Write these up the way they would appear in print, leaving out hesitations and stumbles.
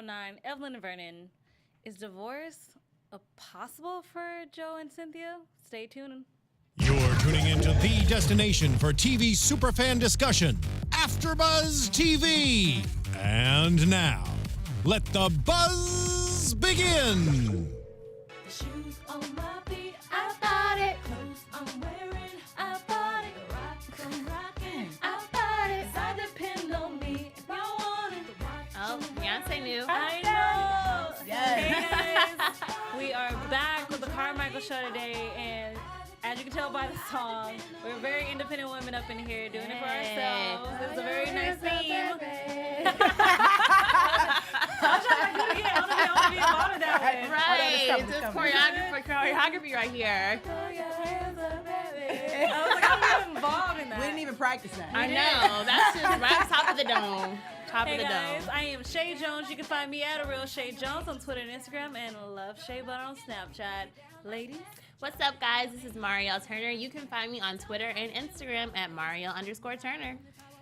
9, Evelyn and Vernon. Is divorce possible for Joe and Cynthia? Stay tuned. You're tuning into the destination for TV superfan discussion, AFTERBUZZ TV. And now, let the buzz begin. The shoes on my feet, I bought it. Clothes I'm wearing, I bought it. The rock I'm rocking, I bought it. Side depend on me if you want it. Oh, Beyonce knew. I know. Yes. Hey guys, we are back with the Carmichael Show today, and as you can tell by the song, we're very independent women up in here doing it for ourselves. It's a very nice theme. I'm trying to do it again. I want to be involved in that way. Right. It's just choreography right here. I was like, I'm involved in that. We didn't even practice that. I know. That's just right top of the dome. Top Hey of the guys, dome. I am Chae Jones. You can find me at @RealChae Jones on Twitter and Instagram, and Love Chae Butter on Snapchat. Ladies, What's up, guys? This is Mariel Turner. You can find me on Twitter and Instagram at Mariel_Turner.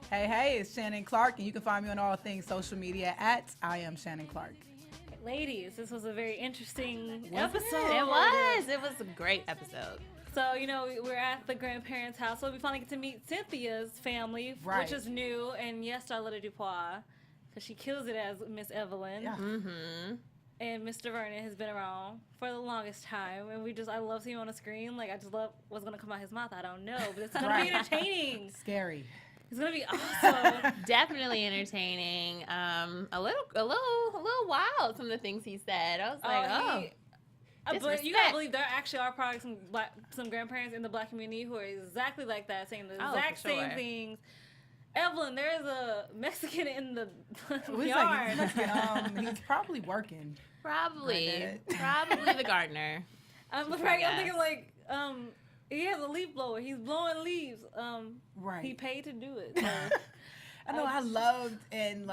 Hey, it's Shannon Clark, and you can find me on all things social media at I am Shannon Clark. ladies, this was a very interesting episode. It was. It was a great episode. So, you know, we're at the grandparents' house, so we finally get to meet Cynthia's family, Right. which is new, and yes, Charlotte Dupois, because she kills it as Miss Evelyn. Yeah. Mm-hmm. And Mr. Vernon has been around for the longest time, and I love seeing him on the screen. Like, I just love what's going to come out his mouth. I don't know, but it's going to be Right. entertaining. Scary. It's going to be awesome. Definitely entertaining. A little wild. Some of the things he said. I was like, But you gotta believe there actually are probably some grandparents in the black community who are exactly like that, saying the exact for sure. same things. Evelyn, there is a Mexican in the He's yard. he's probably working. Probably Right. the gardener. I'm Yes. thinking like, he has a leaf blower. He's blowing leaves. Right. He paid to do it. So. I know I loved and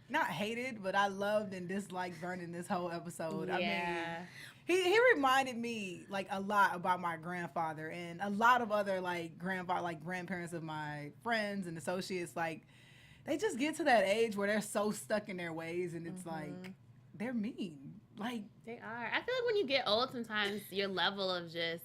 not hated, but I loved and disliked Vernon this whole episode. Yeah. I mean, he reminded me a lot about my grandfather and a lot of other grandparents of my friends and associates. They just get to that age where they're so stuck in their ways, and it's they're mean. They are. I feel like when you get old, sometimes your level of just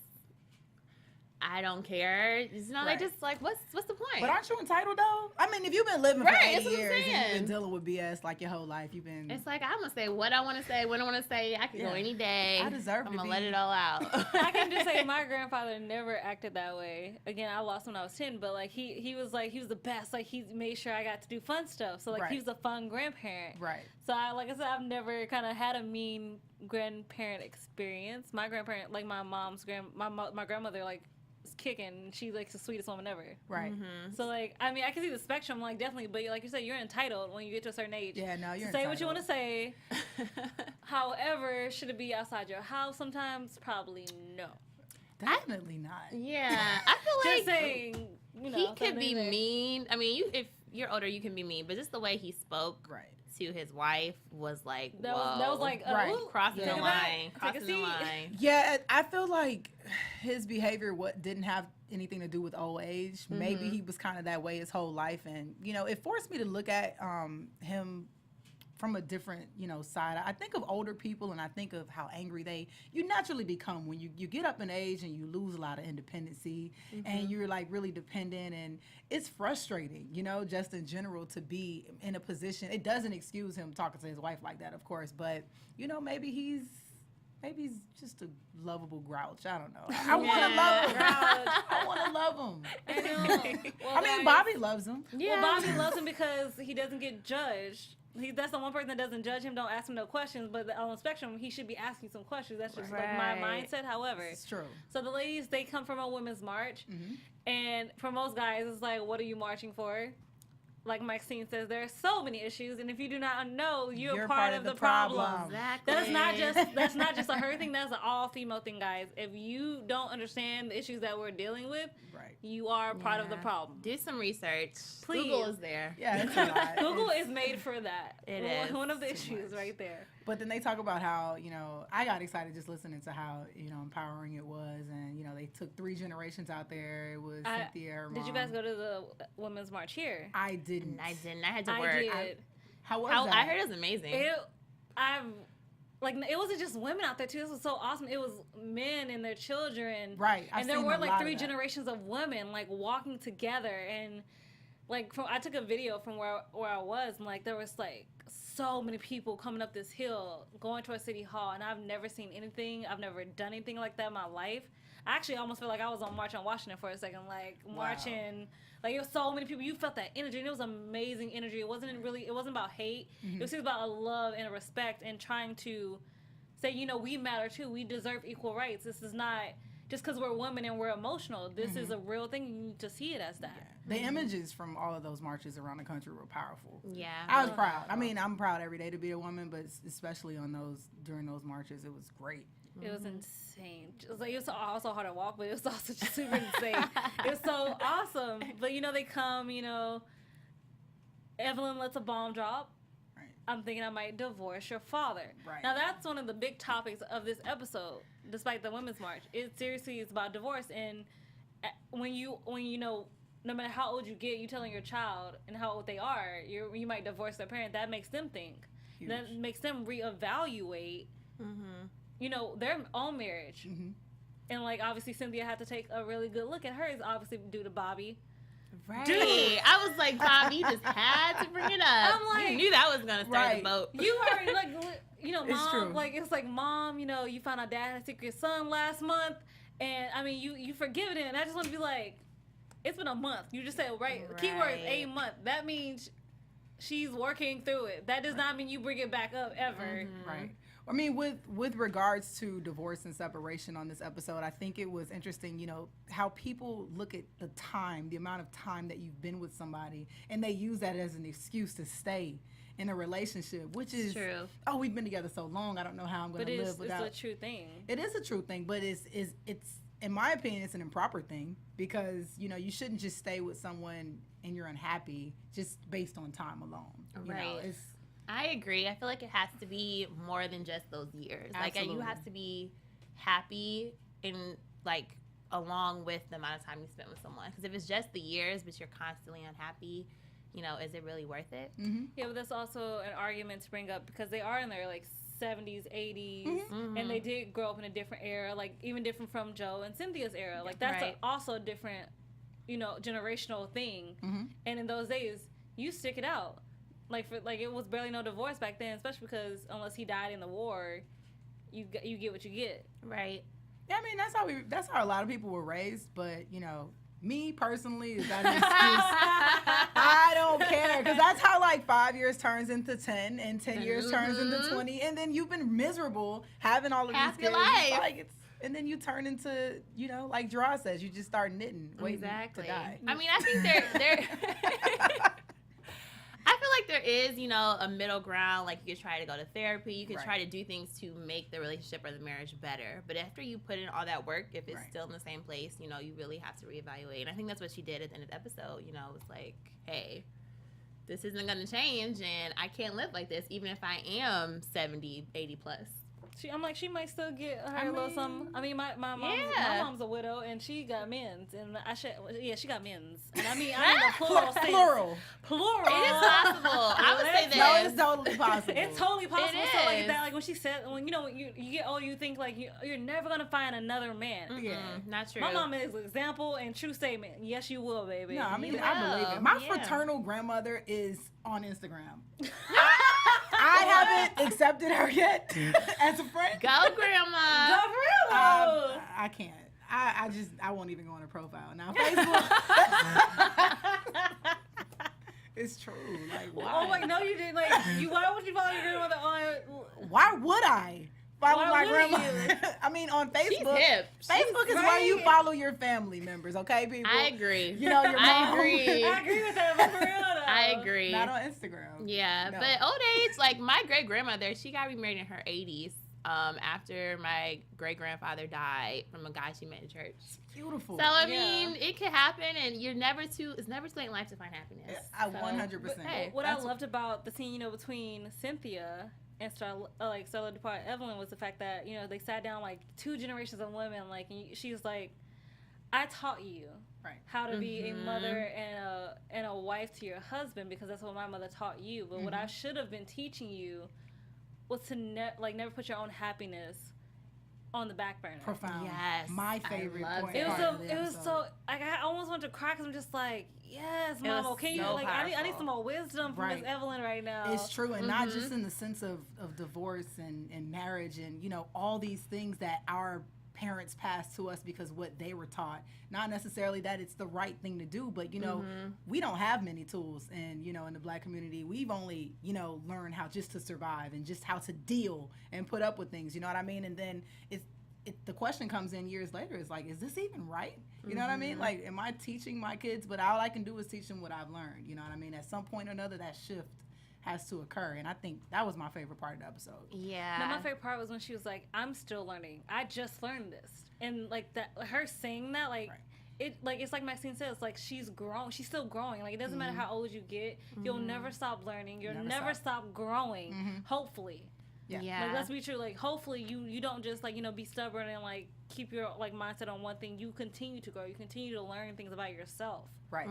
I don't care. It's not Right. just what's the point? But aren't you entitled though? I mean, if you've been living for Right, 80 that's what I'm years and you've saying. been dealing with BS your whole life, you've been. It's I'm gonna say what I want to say, when I want to say. I can go Yeah. any day. I deserve I'm to gonna be- let it all out. I can just say my grandfather never acted that way. Again, I lost when I was 10, but he was the best. He made sure I got to do fun stuff. So Right. he was a fun grandparent. Right. So like I said, I've never kind of had a mean grandparent experience. My grandparent, my mom's my grandmother, is kicking. She's the sweetest woman ever. Right. Mm-hmm. So I can see the spectrum, definitely, but like you said, you're entitled when you get to a certain age. Yeah, no, you're to say what you entitled. want to say. However, should it be outside your house sometimes? Probably no. Definitely not. Yeah, I feel Just saying, he could be something there. mean. I mean, if you're older, you can be mean, but just the way he spoke Right. to his wife was That was whoa. Right. ooh, Crossing take the it back, line. take a Crossing the seat. line. Yeah, I feel like his behavior didn't have anything to do with old age. Maybe he was kind of that way his whole life, and it forced me to look at him from a different side. I think of older people, and I think of how angry you naturally become when you get up in age and you lose a lot of independency, and you're really dependent, and it's frustrating, just in general to be in a position. It doesn't excuse him talking to his wife like that, of course, but maybe he's just a lovable grouch. I don't know. I want to love him. I want to love him. Well, I mean, Bobby loves him. Well, Bobby loves him because he doesn't get judged. That's the one person that doesn't judge him, don't ask him no questions, but on the spectrum, he should be asking some questions. That's just my Right. mindset, however. It's true. So the ladies, they come from a women's march, and for most guys, it's what are you marching for? Like Maxine says, there are so many issues, and if you do not know, you're part of the problem. Exactly. That's not just a her thing. That's an all female thing, guys. If you don't understand the issues that we're dealing with, Right. you are part of the problem. Do some research. Please. Google is there. Yeah, it's a lot. Google is made for that. It is. One of the Too issues much. right there. But then they talk about how, I got excited just listening to how, empowering it was. And, they took 3 generations out there. It was Cynthia, her Did you mom. guys go to the Women's March here? I didn't. I didn't. I had to I work. did. How was that? I heard it was amazing. It wasn't just women out there too. This was so awesome. It was men and their children. Right. And there were like 3 generations of women like walking together, and like I took a video from where I was, and like there was like so many people coming up this hill going to a city hall, and I've never seen anything. I've never done anything like that in my life. I actually almost feel like I was on March on Washington for a second, like marching. Like it was so many people. You felt that energy, and it was amazing energy. It wasn't about hate. It was about a love and a respect, and trying to say, you know, we matter too. We deserve equal rights. This is not just because we're women and we're emotional. This is a real thing. You need to see it as that. Yeah. The images from all of those marches around the country were powerful. Yeah, I was proud. I mean, I'm proud every day to be a woman, but especially during those marches, it was great. It was insane. It was also hard to walk, but it was also just super insane. It was so awesome. But, you know, they come, you know, Evelyn lets a bomb drop. Right. I'm thinking I might divorce your father. Right. Now, that's one of the big topics of this episode, despite the Women's March. It seriously is about divorce. And when you know, no matter how old you get, you telling your child and how old they are, you might divorce their parent. That makes them think. Huge. That makes them reevaluate you know, their own marriage. And like obviously Cynthia had to take a really good look at hers, obviously due to Bobby. Right. Dude, I was like, Bobby, you just had to bring it up. I'm like, you knew that was gonna start the boat. You already like, you know, mom. It's like mom. You know, you found out dad had sick your son last month, and I mean, you forgiven him. And I just want to be like, it's been a month. You just said keyword a month. That means she's working through it. That does not mean you bring it back up ever. Right. I mean, with regards to divorce and separation on this episode, I think it was interesting, you know, how people look at the amount of time that you've been with somebody, and they use that as an excuse to stay in a relationship, which is true. Oh, we've been together so long, I don't know how I'm going to live without. It's a true thing. It is a true thing, but it's in my opinion, it's an improper thing, because you know you shouldn't just stay with someone and you're unhappy just based on time alone. Right. You know, I agree. I feel like it has to be more than just those years. Absolutely. Like you have to be happy in like along with the amount of time you spent with someone. Because if it's just the years, but you're constantly unhappy, you know, is it really worth it? Yeah, but that's also an argument to bring up, because they are in their like 70s, 80s, and they did grow up in a different era, like even different from Joe and Cynthia's era. Like that's also a different, you know, generational thing. And in those days, you stick it out. Like it was barely no divorce back then, especially because unless he died in the war, you get what you get. Right. Yeah, I mean that's how a lot of people were raised. But you know, me personally, is that an excuse? I don't care, because that's how like 5 years turns into 10, and 10 years turns into 20, and then you've been miserable having all of half these kids. your life. Like and then you turn into, you know, like Gerard says, you just start knitting, waiting to die. I mean, I think they're I feel like there is, you know, a middle ground. Like you could try to go to therapy. You could try to do things to make the relationship or the marriage better. But after you put in all that work, if it's still in the same place, you know, you really have to reevaluate. And I think that's what she did at the end of the episode. You know, it was like, hey, this isn't going to change, and I can't live like this even if I am 70, 80 plus. I'm like, she might still get her a little something. I mean, my mom's a widow, and she got men's, and she got men's, and I mean a plural sense. Plural. It is possible. I would say that. No, it's totally possible. It's totally possible. It so is. like that, like when she said, when you know, you get old, you think like you're never gonna find another man. Yeah, not true. My mom is an example and true statement. Yes, you will, baby. No, I mean I believe it. My fraternal grandmother is on Instagram. I haven't accepted her yet as a friend. Go, Grandma. Go, Grandma. I can't. I won't even go on her profile now. Facebook. It's true. Like, why? Oh, like, no, you didn't. Like, why would you follow your grandmother on? Why would I follow Why my wouldn't grandma? I mean, on Facebook. She's hip. Facebook is where you follow your family members, okay, people? I agree. You know, your mom. I agree. I agree with that, but for real, though. I agree. Not on Instagram. Yeah, No. but old age, like my great grandmother, she got remarried in her 80s. After my great grandfather died from a guy she met in church. Beautiful. So I mean, it could happen, and it's never too late in life to find happiness. 100%. Hey, what I loved about the scene, you know, between Cynthia and Stella Dupont Evelyn was the fact that, you know, they sat down like 2 generations of women, like, and she was like, I taught you Right. how to be a mother and a wife to your husband, because that's what my mother taught you. But what I should have been teaching you was to never put your own happiness on the back burner. Profound. Yes, My I favorite love point. It was part of the it was episode. so like I almost wanted to cry because I'm just like, yes, It Mama, was can you so like I need powerful. some more wisdom from Right. Miss Evelyn right now. It's true, and not just in the sense of divorce and marriage and, you know, all these things that our parents passed to us because what they were taught. Not necessarily that it's the right thing to do, but, you know, we don't have many tools. And, you know, in the Black community, we've only, you know, learned how just to survive and just how to deal and put up with things, you know what I mean? And then the question comes in years later, is like, is this even right? You know what I mean? Like, am I teaching my kids? But all I can do is teach them what I've learned. You know what I mean? At some point or another, that shift has to occur. And I think that was my favorite part of the episode. Yeah. No, my favorite part was when she was like, I'm still learning. I just learned this. And like that, her saying that, like, it's like Maxine says, like, she's grown. She's still growing. Like, it doesn't matter how old you get. You'll never stop learning. You'll never stop growing, hopefully. Yeah. Like, let's be true. Like, hopefully you don't just, like, you know, be stubborn and, like, keep your, like, mindset on one thing. You continue to grow. You continue to learn things about yourself. Right.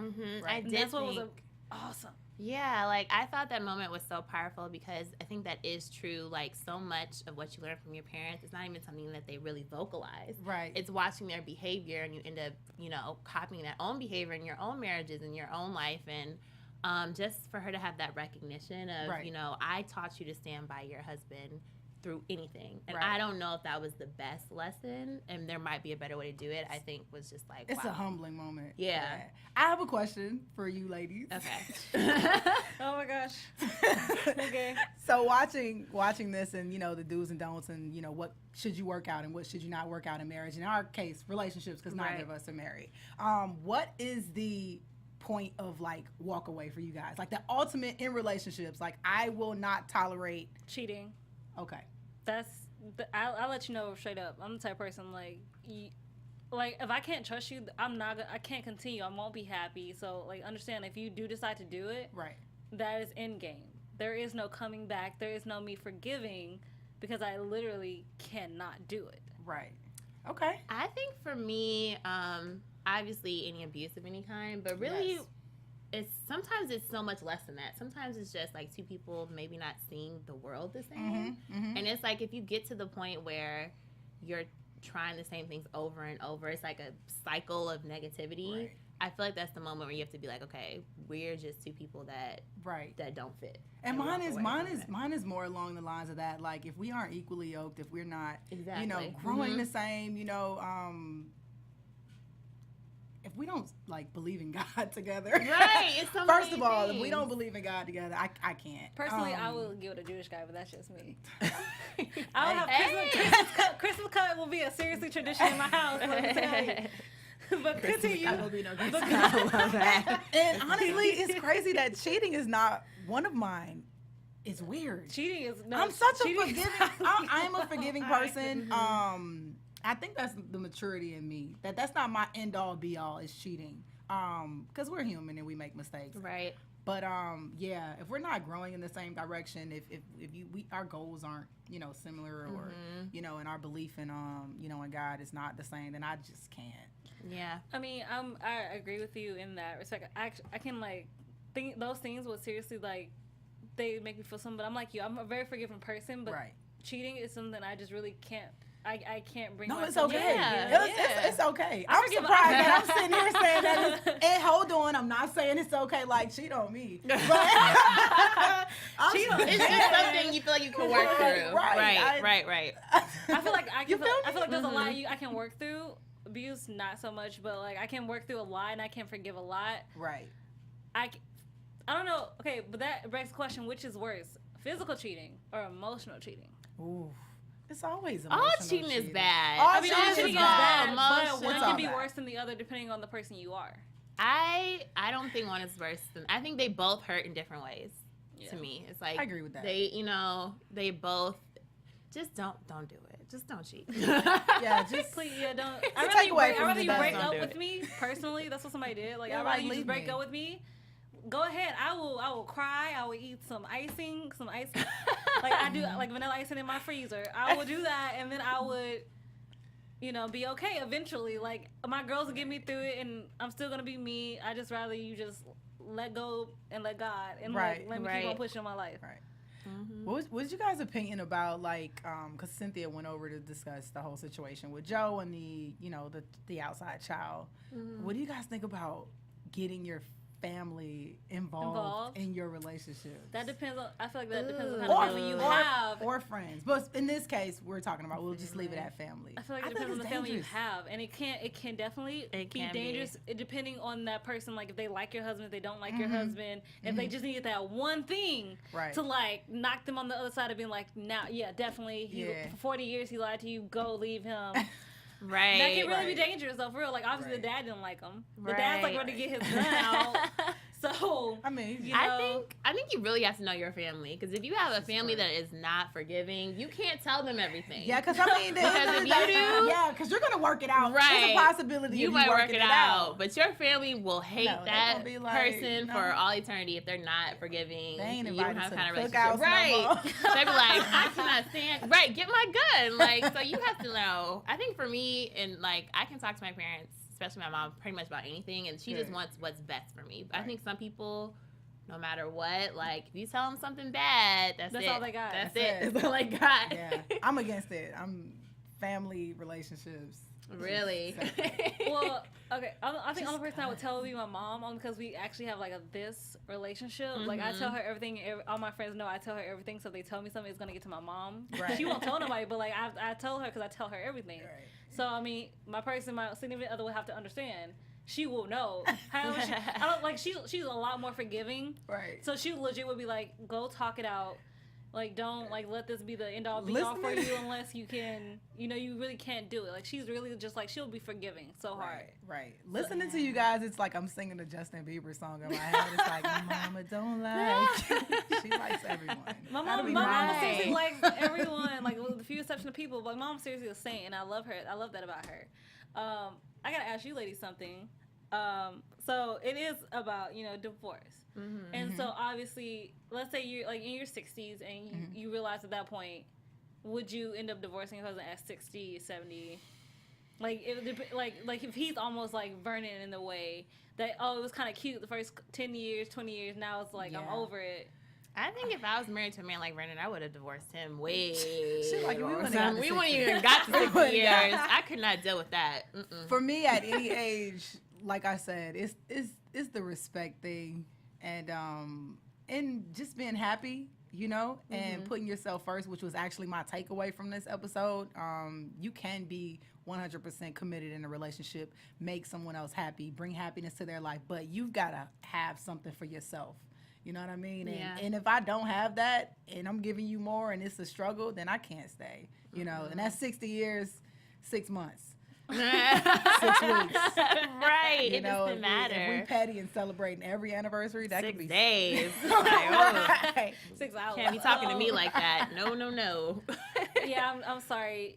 I And did that's what think, was awesome. yeah, like, I thought that moment was so powerful because I think that is true. Like, so much of what you learn from your parents, it's not even something that they really vocalize. Right. It's watching their behavior, and you end up, you know, copying that own behavior in your own marriages and your own life. And just for her to have that recognition of, you know, I taught you to stand by your husband through anything. And I don't know if that was the best lesson, and there might be a better way to do it. I think was just like, It's wow. a humbling moment. Yeah. I have a question for you ladies. Okay. Oh, my gosh. Okay. So watching this and, you know, the do's and don'ts and, you know, what should you work out and what should you not work out in marriage? In our case, relationships, because neither of us are married. What is the point of, like, walk away for you guys? Like, the ultimate in relationships, like, I will not tolerate Cheating. Okay. I'll let you know straight up. I'm the type of person, like, like, if I can't trust you, I can't continue. I won't be happy. So, like, understand, if you do decide to do it, Right. that is end game. There is no coming back. There is no me forgiving, because I literally cannot do it. Right. Okay. I think for me, obviously any abuse of any kind, but really sometimes it's so much less than that. Sometimes it's just like two people maybe not seeing the world the same. And it's like, if you get to the point where you're trying the same things over and over, it's like a cycle of negativity. Right. I feel like that's the moment where you have to be like, okay, we're just two people that don't fit. And walk mine away is more along the lines of that. Like, if we aren't equally yoked, if we're not, Exactly. you know, growing the same, you know, if we don't, like, believe in God together. Right. It's so First many of all, if things. we don't believe in God together, I can't. Personally, I will get with a Jewish guy, but that's just me. Hey. I will have Christmas cut will be a seriously tradition in my house. Let me tell you. But continue. I love that. And honestly, it's crazy that cheating is not one of mine. It's weird. Cheating is no. I'm such a cheating is forgiving. not- I'm a forgiving person. I think that's the maturity in me. That's not my end all be all. Is cheating. Because we're human and we make mistakes. Right. But yeah, if we're not growing in the same direction, if our goals aren't, you know, similar, or you know, and our belief in you know, in God is not the same, then I just can't. Yeah. I mean, I agree with you in that respect. I can, like, think those things will seriously, like, they make me feel something. But I'm like you. I'm a very forgiving person. But cheating is something I just really can't. I can't bring. No, it's myself okay. to. It's okay. I I'm forgive- surprised that I'm sitting here saying that. And hold on, I'm not saying it's okay. Like, cheat on me. But Cheat on me. It's just something you feel like you can work through. Right. I feel like I You feel feel like there's a lot I can work through. Abuse, not so much, but, like, I can work through a lot, and I can forgive a lot. Right. I don't know. Okay, but that begs the question: which is worse, physical cheating or emotional cheating? Ooh. It's always All emotional cheating is bad. All I mean, all cheating is bad, Emotions. but one It's all can be bad. worse than the other depending on the person you are. I don't think one is worse than. I think they both hurt in different ways. To me, it's like I agree with that. They, you know, they both just don't do it. Just don't cheat. Yeah, just Please, yeah, don't. a I'd rather takeaway from you the break best. up Don't do with it. me personally. That's what somebody did. Like, Yeah, I'd like, rather you just leave break me. up with me. Go ahead. I will cry. I will eat some icing, like I do, like vanilla icing in my freezer. I will do that, and then I would, be okay eventually. Like, my girls will get me through it, and I'm still gonna be me. I just rather you just let go and let God, and let me keep on pushing my life. Right. Mm-hmm. What was you guys' opinion about, like, because Cynthia went over to discuss the whole situation with Joe and the outside child. Mm-hmm. What do you guys think about getting your family involved in your relationship? That depends on. I feel like that depends on the kind of family you have, or friends. But in this case, we're talking about. We'll just leave it at family. I feel like it depends on the family you have, and it can definitely be dangerous depending on that person. Like, if they like your husband, if they don't like your husband, if they just needed that one thing to like knock them on the other side of being like, now, definitely. For 40 years he lied to you. Go, leave him. Right. That can really be dangerous, though, for real. Like, obviously, the dad didn't like him. The dad's, like, ready to get his gun out. So, I mean, I think you really have to know your family. Because if you have a family that is not forgiving, you can't tell them everything. Yeah, because, I mean, because if you do, because you're going to work it out. Right. There's a possibility you might work it out. But your family will hate that person for all eternity if they're not forgiving. They ain't you invited have to kind of the cookouts right. no They be like, I cannot stand. Right, get my gun. Like, so you have to know. I think for me, and like, I can talk to my parents, especially my mom, pretty much about anything, and she just wants what's best for me. But I think some people, no matter what, like, if you tell them something bad, that's it. All they got. That's it. That's all I got. Yeah, I'm against it. I'm family relationships. Really? Well, okay. I think the only person I would tell would be my mom, only because we actually have like this relationship. Mm-hmm. Like, I tell her everything. All my friends know I tell her everything. So if they tell me something, it's gonna get to my mom. Right. She won't tell nobody, but like I tell her because I tell her everything. Right. So I mean, my significant other would have to understand. She will know. However, she's a lot more forgiving. Right. So she legit would be like, go talk it out. Like, don't, like, let this be the end-all, be-all for you unless you can, you really can't do it. Like, she's really just, like, she'll be forgiving so hard. Right. Listening to you guys, it's like I'm singing a Justin Bieber song in my head. It's like, mama don't like. She likes everyone. My mom seriously likes everyone, like, with a few exception of people, but my mom seriously is a saint, and I love her. I love that about her. I got to ask you ladies something. So it is about, divorce. Mm-hmm. And so obviously, let's say you're like in your 60s and you realize at that point, would you end up divorcing your husband at 60, 70? Like, if he's almost like Vernon in the way that, it was kind of cute the first 10 years, 20 years, now it's like, I'm over it. I think if I was married to a man like Vernon, I would have divorced him way like, we wouldn't even got to 60 years. I could not deal with that. Mm-mm. For me, at any age, like I said, it's the respect thing. And just being happy, and putting yourself first, which was actually my takeaway from this episode. You can be 100% committed in a relationship, make someone else happy, bring happiness to their life, but you've got to have something for yourself. You know what I mean? And if I don't have that and I'm giving you more and it's a struggle, then I can't stay, and that's 60 years, 6 months. 6 weeks. Right. It doesn't matter. If we petty and celebrating every anniversary, that 6 could be days. Right. 6 hours. Can't be talking to me like that. No. Yeah, I'm sorry.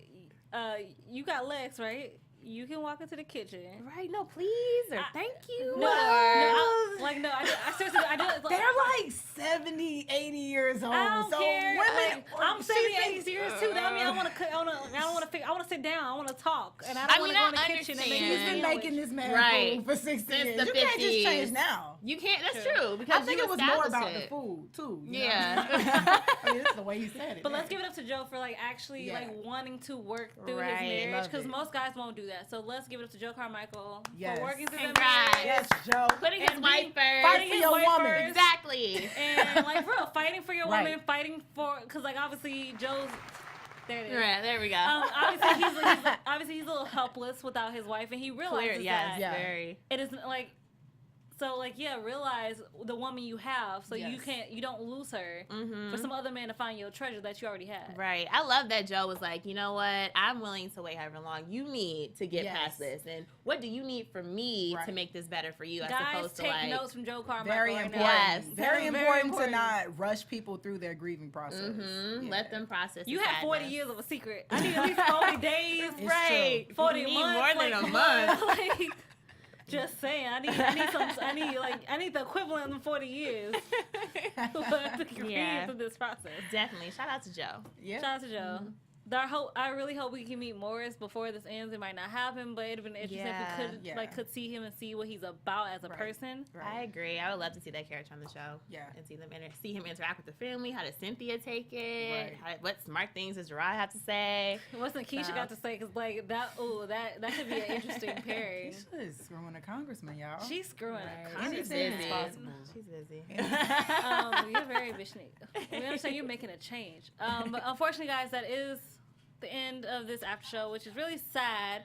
You got legs, right? You can walk into the kitchen. Right, no, please, or thank you. I seriously, I do. They're like 70, 80 years old. I don't care. Women, I'm 70, 80 years too. That means I want to sit down. I want to talk, and I don't want to go in the kitchen. And he's been making this man food for 60 years. You can't just change now. You can't. That's true. Because I think it was more about the food too. Yeah. I mean, that's the way he said it. But let's give it up to Joe for actually wanting to work through his marriage, because most guys won't do that. So let's give it up to Joe Carmichael for working through the marriage. Yes, Joe. Putting his wife first. Fighting for your woman. Exactly. And real, fighting for your woman, fighting for, because obviously Joe's, there it is. Right, there we go. Obviously he's a little helpless without his wife, and he realizes that. Very. It isn't realize the woman you have, so you don't lose her for some other man to find your treasure that you already had. Right. I love that Joe was like, you know what? I'm willing to wait however long you need to get past this, and what do you need from me to make this better for you? As opposed to take notes from Joe Carmichael. Very important. Yes. Very important to not rush people through their grieving process. Yeah. Let them process. You have 40 years of a secret. I need at least 40 days. Right. 40 months. More than a month. Just saying, I need the equivalent of 40 years to get through this process. Definitely. Shout out to Joe. Yeah. Shout out to Joe. I really hope we can meet Morris before this ends. It might not happen, but it'd been interesting if we could see him and see what he's about as a person. I agree. I would love to see that character on the show. Yeah. And see him interact with the family. How does Cynthia take it? What smart things does Gerard have to say? What's Keisha got to say? Because like that could be an interesting pairing. Keisha is screwing a congressman, y'all. She's screwing a Anything congressman. is possible. She's busy. You're very vishnik. We understand you're making a change. But unfortunately, guys, that is the end of this after show, which is really sad.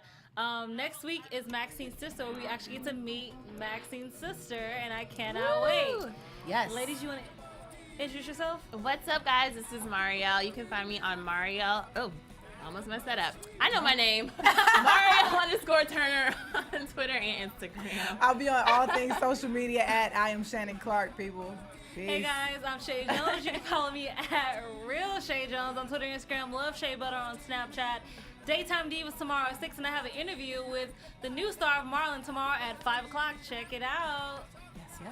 Next week is Maxine's sister, where we actually get to meet Maxine's sister, and I cannot wait. Yes. Ladies, you want to introduce yourself? What's up, guys? This is Mariel. You can find me on Mariel. Oh, almost messed that up. I know my name. Mariel_Turner on Twitter and Instagram. I'll be on all things social media at I am Shannon Clark, people. Peace. Hey guys, I'm Chae Jones. You can follow me at Real Chae Jones on Twitter and Instagram. Love Shea Butter on Snapchat. Daytime Divas tomorrow at 6, and I have an interview with the new star of Marlon tomorrow at 5 o'clock. Check it out. Yes.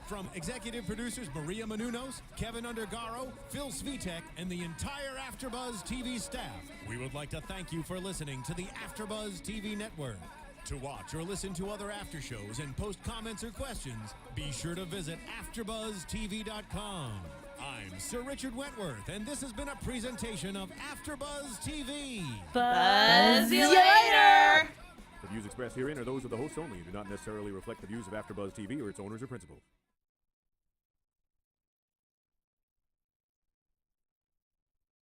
From executive producers Maria Menounos, Kevin Undergaro, Phil Svitek, and the entire AfterBuzz TV staff, we would like to thank you for listening to the AfterBuzz TV network. To watch or listen to other after shows and post comments or questions, be sure to visit AfterBuzzTV.com. I'm Sir Richard Wentworth, and this has been a presentation of AfterBuzz TV. Buzz you later. The views expressed herein are those of the hosts only and do not necessarily reflect the views of AfterBuzz TV or its owners or principals.